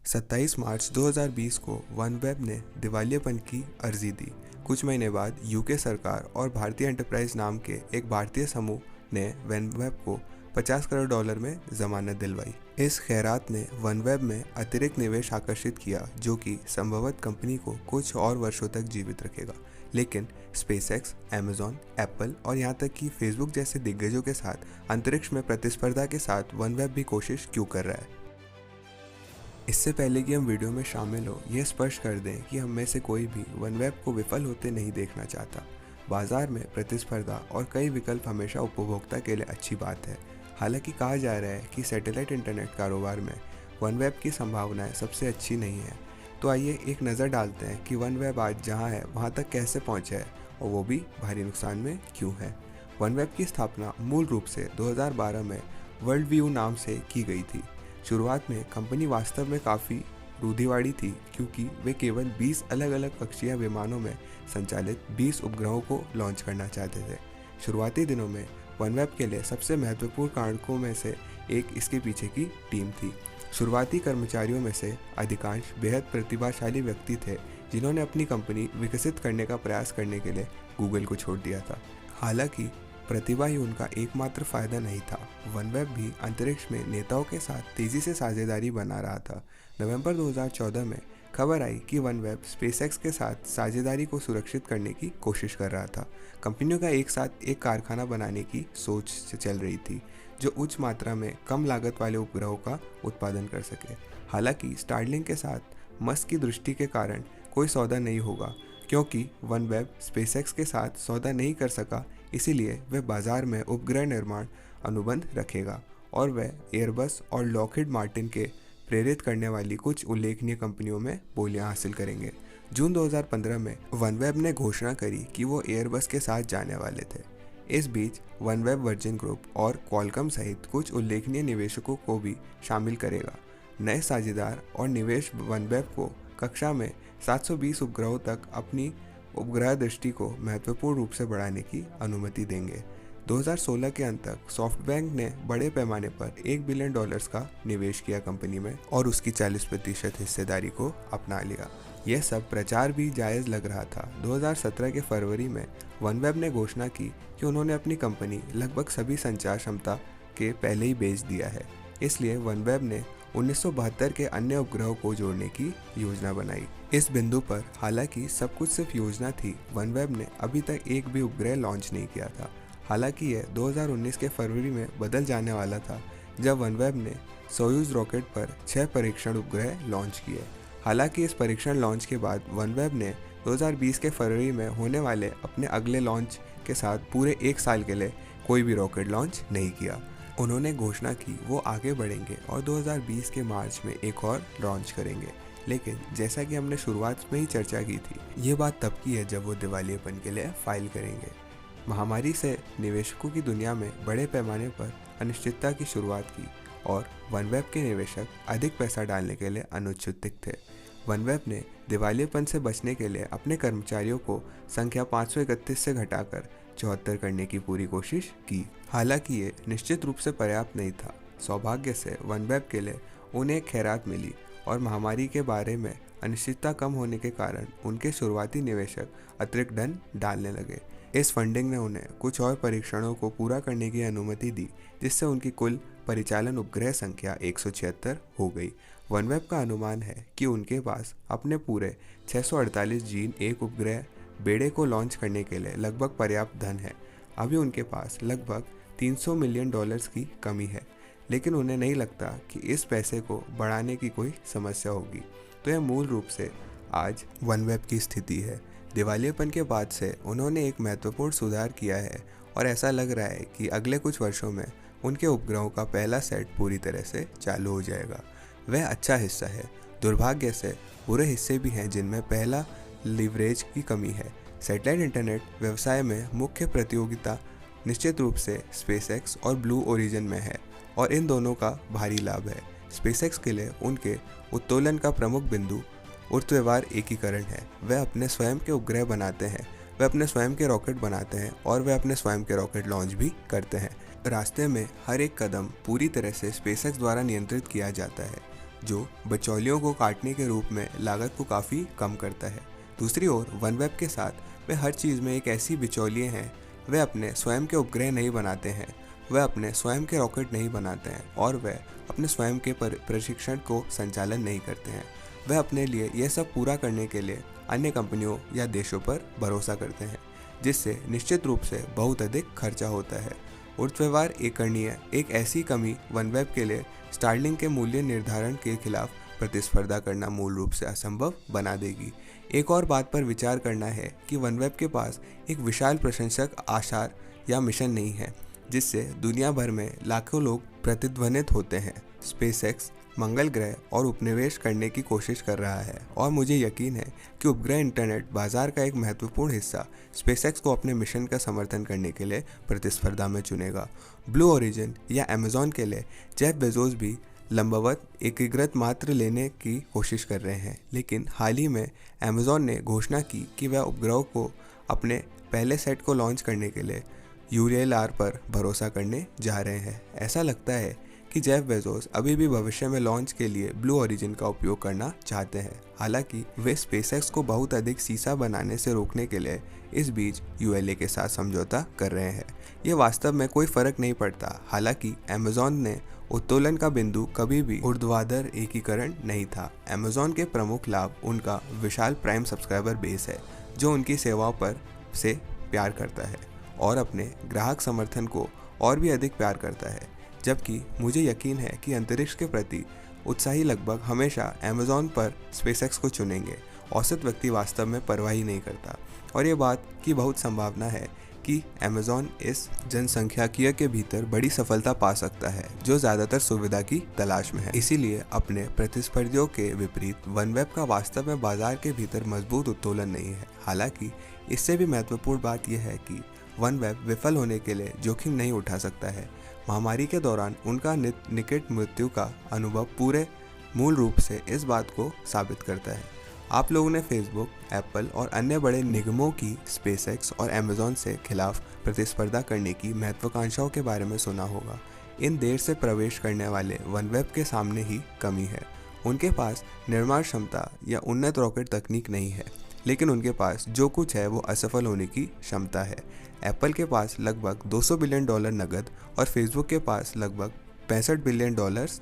27 मार्च 2020 को वनवेब ने दिवालियापन की अर्जी दी। कुछ महीने बाद यूके सरकार और भारतीय एंटरप्राइज नाम के एक भारतीय समूह ने वनवेब को $50 करोड़ में जमानत दिलवाई। इस खैरात ने वनवेब में अतिरिक्त निवेश आकर्षित किया, जो कि संभवतः कंपनी को कुछ और वर्षों तक जीवित रखेगा। लेकिन स्पेसएक्स, अमेजॉन, एप्पल और यहाँ तक कि फेसबुक जैसे दिग्गजों के साथ अंतरिक्ष में प्रतिस्पर्धा के साथ वनवेब भी कोशिश क्यों कर रहा है? इससे पहले कि हम वीडियो में शामिल हो, यह स्पष्ट कर दें कि हम में से कोई भी वनवेब को विफल होते नहीं देखना चाहता। बाजार में प्रतिस्पर्धा और कई विकल्प हमेशा उपभोक्ता के लिए अच्छी बात है। हालांकि कहा जा रहा है कि सैटेलाइट इंटरनेट कारोबार में वनवेब की संभावनाएं सबसे अच्छी नहीं है। तो आइए एक नज़र डालते हैं कि वनवेब आज जहां है वहां तक कैसे पहुंचा है, और वो भी भारी नुकसान में क्यों है। वनवेब की स्थापना मूल रूप से 2012 में वर्ल्ड व्यू नाम से की गई थी। शुरुआत में कंपनी वास्तव में काफ़ी रूढ़िवादी थी, क्योंकि वे केवल 20 अलग अलग कक्षीय विमानों में संचालित 20 उपग्रहों को लॉन्च करना चाहते थे। शुरुआती दिनों में वनवेब के लिए सबसे महत्वपूर्ण कारकों में से एक इसके पीछे की टीम थी। शुरुआती कर्मचारियों में से अधिकांश बेहद प्रतिभाशाली व्यक्ति थे, जिन्होंने अपनी कंपनी विकसित करने का प्रयास करने के लिए गूगल को छोड़ दिया था। हालांकि प्रतिभा ही उनका एकमात्र फायदा नहीं था। वनवेब भी अंतरिक्ष में नेताओं के साथ तेजी से साझेदारी बना रहा था। नवंबर 2014 में खबर आई कि वनवेब स्पेसएक्स के साथ साझेदारी को सुरक्षित करने की कोशिश कर रहा था। कंपनियों का एक साथ एक कारखाना बनाने की सोच चल रही थी, जो उच्च मात्रा में कम लागत वाले उपग्रहों का उत्पादन कर सके। हालांकि स्टारलिंक के साथ मस्क की दृष्टि के कारण कोई सौदा नहीं होगा, क्योंकि वनवेब स्पेसएक्स के साथ सौदा नहीं कर सका। इसीलिए वह बाजार में उपग्रह निर्माण अनुबंध रखेगा और वह एयरबस और लॉकहीड मार्टिन के प्रेरित करने वाली कुछ उल्लेखनीय कंपनियों में बोलियां हासिल करेंगे। जून 2015 में वनवेब ने घोषणा करी कि वो एयरबस के साथ जाने वाले थे। इस बीच वनवेब वर्जिन ग्रुप और क्वालकॉम सहित कुछ उल्लेखनीय निवेशकों को भी शामिल करेगा। नए साझेदार और निवेश वनवेब को कक्षा में 720 उपग्रहों तक अपनी उपग्रह दृष्टि को महत्वपूर्ण रूप से बढ़ाने की अनुमति देंगे। 2016 के अंत तक सॉफ्टबैंक ने बड़े पैमाने पर $1 बिलियन का निवेश किया कंपनी में और उसकी 40% हिस्सेदारी को अपना लिया। यह सब प्रचार भी जायज़ लग रहा था। 2017 के फरवरी में वनवेब ने घोषणा की कि उन्होंने अपनी कंपनी लगभग सभी संचार क्षमता के पहले ही बेच दिया है। इसलिए वनवेब ने 1972 के अन्य उपग्रहों को जोड़ने की योजना बनाई। इस बिंदु पर हालांकि सब कुछ सिर्फ योजना थी। वनवेब ने अभी तक एक भी उपग्रह लॉन्च नहीं किया था। हालांकि यह 2019 के फरवरी में बदल जाने वाला था, जब वनवेब ने सोयूज रॉकेट पर 6 परीक्षण उपग्रह लॉन्च किए। हालांकि इस परीक्षण लॉन्च के बाद वनवेब ने 2020 के फरवरी में होने वाले अपने अगले लॉन्च के साथ पूरे एक साल के लिए कोई भी रॉकेट लॉन्च नहीं किया। उन्होंने घोषणा की वो आगे बढ़ेंगे और 2020 के मार्च में एक और लॉन्च करेंगे। लेकिन जैसा कि हमने शुरुआत में ही चर्चा की थी, ये बात तब की है जब वो दिवालियेपन के लिए फाइल करेंगे। महामारी से निवेशकों की दुनिया में बड़े पैमाने पर अनिश्चितता की शुरुआत की और वनवेब के निवेशक अधिक पैसा डालने के लिए अनुत्सुक थे। वनवेब ने दिवालियेपन से बचने के लिए अपने कर्मचारियों को संख्या 531 से घटाकर 74 करने की पूरी कोशिश की। हालांकि ये निश्चित रूप से पर्याप्त नहीं था। सौभाग्य से वनवेब के लिए उन्हें एक खैरात मिली और महामारी के बारे में अनिश्चितता कम होने के कारण उनके शुरुआती निवेशक अतिरिक्त धन डालने लगे। इस फंडिंग ने उन्हें कुछ और परीक्षणों को पूरा करने की अनुमति दी, जिससे उनकी कुल परिचालन उपग्रह संख्या 176 हो गई। वनवेब का अनुमान है कि उनके पास अपने पूरे 648 जीन एक उपग्रह बेड़े को लॉन्च करने के लिए लगभग पर्याप्त धन है। अभी उनके पास लगभग $300 मिलियन की कमी है, लेकिन उन्हें नहीं लगता कि इस पैसे को बढ़ाने की कोई समस्या होगी। तो यह मूल रूप से आज वनवेब की स्थिति है। दिवालियेपन के बाद से उन्होंने एक महत्वपूर्ण सुधार किया है और ऐसा लग रहा है कि अगले कुछ वर्षों में उनके उपग्रहों का पहला सेट पूरी तरह से चालू हो जाएगा। वह अच्छा हिस्सा है। दुर्भाग्य से बुरे हिस्से भी हैं, जिनमें पहला लीवरेज की कमी है। सैटेलाइट इंटरनेट व्यवसाय में मुख्य प्रतियोगिता निश्चित रूप से स्पेसएक्स और ब्लू ओरिजिन में है और इन दोनों का भारी लाभ है। स्पेसएक्स के लिए उनके उत्तोलन का प्रमुख बिंदु ऊर्ध्वाधर एकीकरण है। वे अपने स्वयं के उपग्रह बनाते हैं, वे अपने स्वयं के रॉकेट बनाते हैं और वे अपने स्वयं के रॉकेट लॉन्च भी करते हैं। रास्ते में हर एक कदम पूरी तरह से स्पेसएक्स द्वारा नियंत्रित किया जाता है। जो बिचौलियों को काटने के रूप में लागत को काफ़ी कम करता है। दूसरी ओर वनवेब के साथ वे हर चीज़ में एक ऐसी बिचौलिए हैं। वे अपने स्वयं के उपग्रह नहीं बनाते हैं, वे अपने स्वयं के रॉकेट नहीं बनाते हैं और वे अपने स्वयं के प्रशिक्षण को संचालन नहीं करते हैं। वे अपने लिए यह सब पूरा करने के लिए अन्य कंपनियों या देशों पर भरोसा करते हैं, जिससे निश्चित रूप से बहुत अधिक खर्चा होता है। ऊर्ध्वाधर एकरणीय एक ऐसी कमी वनवेब के लिए स्टारलिंक के मूल्य निर्धारण के खिलाफ प्रतिस्पर्धा करना मूल रूप से असंभव बना देगी। एक और बात पर विचार करना है कि वनवेब के पास एक विशाल प्रशंसक आशार या मिशन नहीं है जिससे दुनिया भर में लाखों लोग प्रतिध्वनित होते हैं। स्पेसएक्स मंगल ग्रह और उपनिवेश करने की कोशिश कर रहा है और मुझे यकीन है कि उपग्रह इंटरनेट बाजार का एक महत्वपूर्ण हिस्सा स्पेसएक्स को अपने मिशन का समर्थन करने के लिए प्रतिस्पर्धा में चुनेगा। ब्लू ओरिजिन या अमेजॉन के लिए जेफ बेजोस भी लंबवत एकीकृत मात्र लेने की कोशिश कर रहे हैं, लेकिन हाल ही में अमेजॉन ने घोषणा की कि वह उपग्रहों को अपने पहले सेट को लॉन्च करने के लिए यूरेलआर पर भरोसा करने जा रहे हैं। ऐसा लगता है कि जेफ बेजोस अभी भी भविष्य में लॉन्च के लिए ब्लू ओरिजिन का उपयोग करना चाहते हैं। हालांकि वे स्पेसएक्स को बहुत अधिक सीसा बनाने से रोकने के लिए इस बीच यूएलए के साथ समझौता कर रहे हैं। ये वास्तव में कोई फर्क नहीं पड़ता। हालांकि अमेजॉन ने उत्तोलन का बिंदु कभी भी ऊर्ध्वाधर एकीकरण नहीं था। अमेजॉन के प्रमुख लाभ उनका विशाल प्राइम सब्सक्राइबर बेस है, जो उनकी सेवाओं पर से प्यार करता है और अपने ग्राहक समर्थन को और भी अधिक प्यार करता है। जबकि मुझे यकीन है कि अंतरिक्ष के प्रति उत्साही लगभग हमेशा अमेजॉन पर स्पेसएक्स को चुनेंगे। औसत व्यक्ति वास्तव में परवाह ही नहीं करता और ये बात की बहुत संभावना है कि अमेजॉन इस जनसंख्याकीय के भीतर बड़ी सफलता पा सकता है जो ज़्यादातर सुविधा की तलाश में है। इसीलिए अपने प्रतिस्पर्धियों के विपरीत वनवेब का वास्तव में बाजार के भीतर मजबूत उत्तोलन नहीं है। हालांकि इससे भी महत्वपूर्ण बात यह है कि वनवेब विफल होने के लिए जोखिम नहीं उठा सकता है। महामारी के दौरान उनका निकट मृत्यु का अनुभव पूरे मूल रूप से इस बात को साबित करता है। आप लोगों ने फेसबुक, एप्पल और अन्य बड़े निगमों की स्पेसएक्स और अमेजॉन से खिलाफ प्रतिस्पर्धा करने की महत्वाकांक्षाओं के बारे में सुना होगा। इन देर से प्रवेश करने वाले वनवेब के सामने ही कमी है। उनके पास निर्माण क्षमता या उन्नत रॉकेट तकनीक नहीं है, लेकिन उनके पास जो कुछ है वो असफल होने की क्षमता है। एप्पल के पास लगभग $200 बिलियन नकद और फेसबुक के पास लगभग $65 बिलियन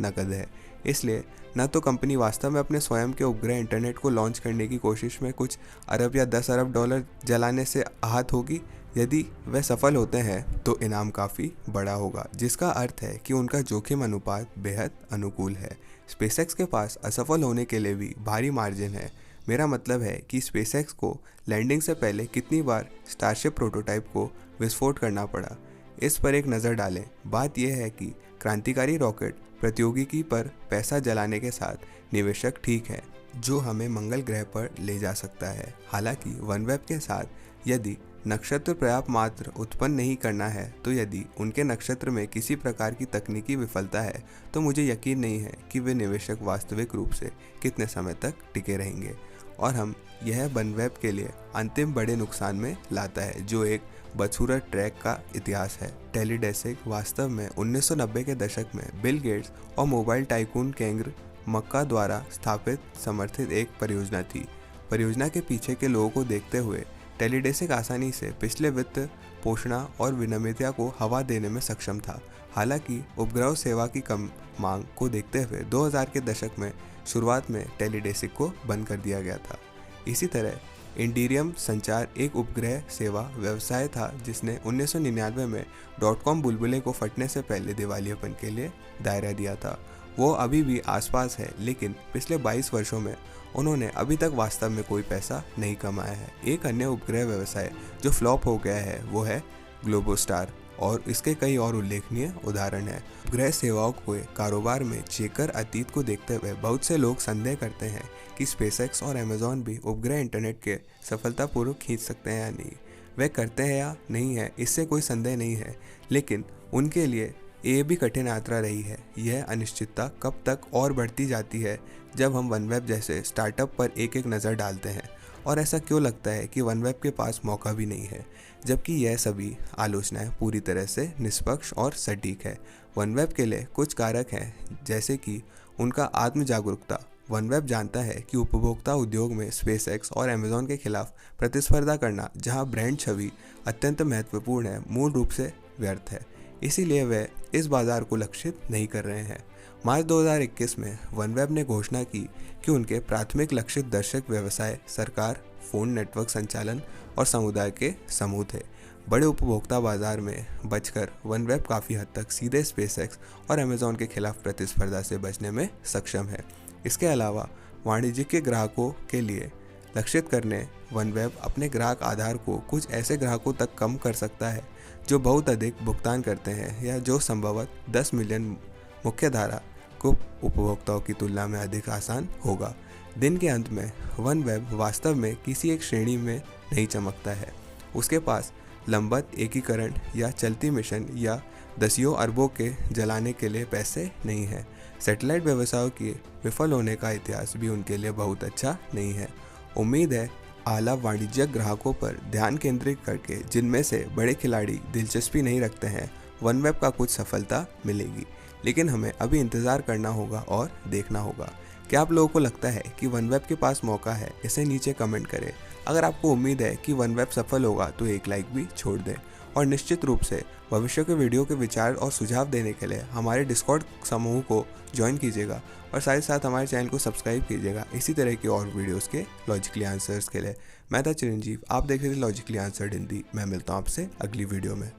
नकद है। इसलिए न तो कंपनी वास्तव में अपने स्वयं के उपग्रह इंटरनेट को लॉन्च करने की कोशिश में कुछ अरब या 10 अरब डॉलर जलाने से आहत होगी। यदि वे सफल होते हैं तो इनाम काफ़ी बड़ा होगा, जिसका अर्थ है कि उनका जोखिम अनुपात बेहद अनुकूल है। स्पेसएक्स के पास असफल होने के लिए भी भारी मार्जिन है। मेरा मतलब है कि स्पेसएक्स को लैंडिंग से पहले कितनी बार स्टारशिप प्रोटोटाइप को विस्फोट करना पड़ा, इस पर एक नज़र डालें। बात यह है कि क्रांतिकारी रॉकेट प्रौद्योगिकी पर पैसा जलाने के साथ निवेशक ठीक है जो हमें मंगल ग्रह पर ले जा सकता है। हालांकि वनवेब के साथ यदि नक्षत्र पर्याप्त मात्र उत्पन्न नहीं करना है, तो यदि उनके नक्षत्र में किसी प्रकार की तकनीकी विफलता है तो मुझे यकीन नहीं है कि वे निवेशक वास्तविक रूप से कितने समय तक टिके रहेंगे। और हम यह वनवेब के लिए अंतिम बड़े नुकसान में लाता है जो एक बदसूरत ट्रैक का इतिहास है। टेलीडेसिक वास्तव में 1990 के दशक में बिल गेट्स और मोबाइल टाइकून केंग्र मक्का द्वारा स्थापित समर्थित एक परियोजना थी। परियोजना के पीछे के लोगों को देखते हुए टेलीडेसिक आसानी से पिछले वित्त पोषणा और विनियमितता को हवा देने में सक्षम था। हालांकि उपग्रह सेवा की कम मांग को देखते हुए 2000 के दशक में शुरुआत में टेलीडेसिक को बंद कर दिया गया था। इसी तरह इंडीरियम संचार एक उपग्रह सेवा व्यवसाय था जिसने 1999 में .com बुलबुले को फटने से पहले दिवालियापन के लिए दायरा दिया था। वो अभी भी आसपास है, लेकिन पिछले 22 वर्षों में उन्होंने अभी तक वास्तव में कोई पैसा नहीं कमाया है। एक अन्य उपग्रह व्यवसाय जो फ्लॉप हो गया है वो है ग्लोबोस्टार और इसके कई और उल्लेखनीय उदाहरण हैं। उपग्रह सेवाओं के कारोबार में चेकर अतीत को देखते हुए बहुत से लोग संदेह करते हैं कि स्पेसएक्स और अमेजॉन भी उपग्रह इंटरनेट के सफलतापूर्वक खींच सकते हैं या नहीं। वे करते हैं या नहीं है, इससे कोई संदेह नहीं है, लेकिन उनके लिए ये भी कठिन यात्रा रही है। यह अनिश्चितता कब तक और बढ़ती जाती है जब हम वनवेब जैसे स्टार्टअप पर एक एक नज़र डालते हैं। और ऐसा क्यों लगता है कि वनवेब के पास मौका भी नहीं है, जबकि यह सभी आलोचनाएं पूरी तरह से निष्पक्ष और सटीक है। वनवेब के लिए कुछ कारक हैं, जैसे कि उनका आत्म जागरूकता। वनवेब जानता है कि उपभोक्ता उद्योग में स्पेसएक्स और अमेजॉन के खिलाफ प्रतिस्पर्धा करना, जहां ब्रांड छवि अत्यंत महत्वपूर्ण है, मूल रूप से व्यर्थ है। इसीलिए वे इस बाजार को लक्षित नहीं कर रहे हैं। मार्च 2021 में वनवेब ने घोषणा की कि उनके प्राथमिक लक्षित दर्शक व्यवसाय, सरकार, फोन नेटवर्क संचालन और समुदाय के समूह थे। बड़े उपभोक्ता बाजार में बचकर वनवेब काफ़ी हद तक सीधे स्पेसएक्स और अमेजॉन के खिलाफ प्रतिस्पर्धा से बचने में सक्षम है। इसके अलावा वाणिज्यिक ग्राहकों के लिए लक्षित करने वनवेब अपने ग्राहक आधार को कुछ ऐसे ग्राहकों तक कम कर सकता है जो बहुत अधिक भुगतान करते हैं या जो संभवतः 10 मिलियन मुख्यधारा को उपभोक्ताओं की तुलना में अधिक आसान होगा। दिन के अंत में वनवेब वास्तव में किसी एक श्रेणी में नहीं चमकता है। उसके पास लंबत एकीकरण या चलती मिशन या दसियों अरबों के जलाने के लिए पैसे नहीं है। सैटेलाइट व्यवसायों के विफल होने का इतिहास भी उनके लिए बहुत अच्छा नहीं है। उम्मीद है आला वाणिज्यिक ग्राहकों पर ध्यान केंद्रित करके, जिनमें से बड़े खिलाड़ी दिलचस्पी नहीं रखते हैं, वनवेब का कुछ सफलता मिलेगी। लेकिन हमें अभी इंतज़ार करना होगा और देखना होगा। क्या आप लोगों को लगता है कि वनवेब के पास मौका है? इसे नीचे कमेंट करें। अगर आपको उम्मीद है कि वनवेब सफल होगा तो एक लाइक भी छोड़ दें। और निश्चित रूप से भविष्य के वीडियो के विचार और सुझाव देने के लिए हमारे डिस्कॉर्ड समूह को ज्वाइन कीजिएगा और साथ ही साथ हमारे चैनल को सब्सक्राइब कीजिएगा इसी तरह की और वीडियोस के लॉजिकली आंसर्स के लिए। मैं था चिरंजीव, आप देख रहे थे लॉजिकली आंसर्ड हिंदी। मैं मिलता हूँ आपसे अगली वीडियो में।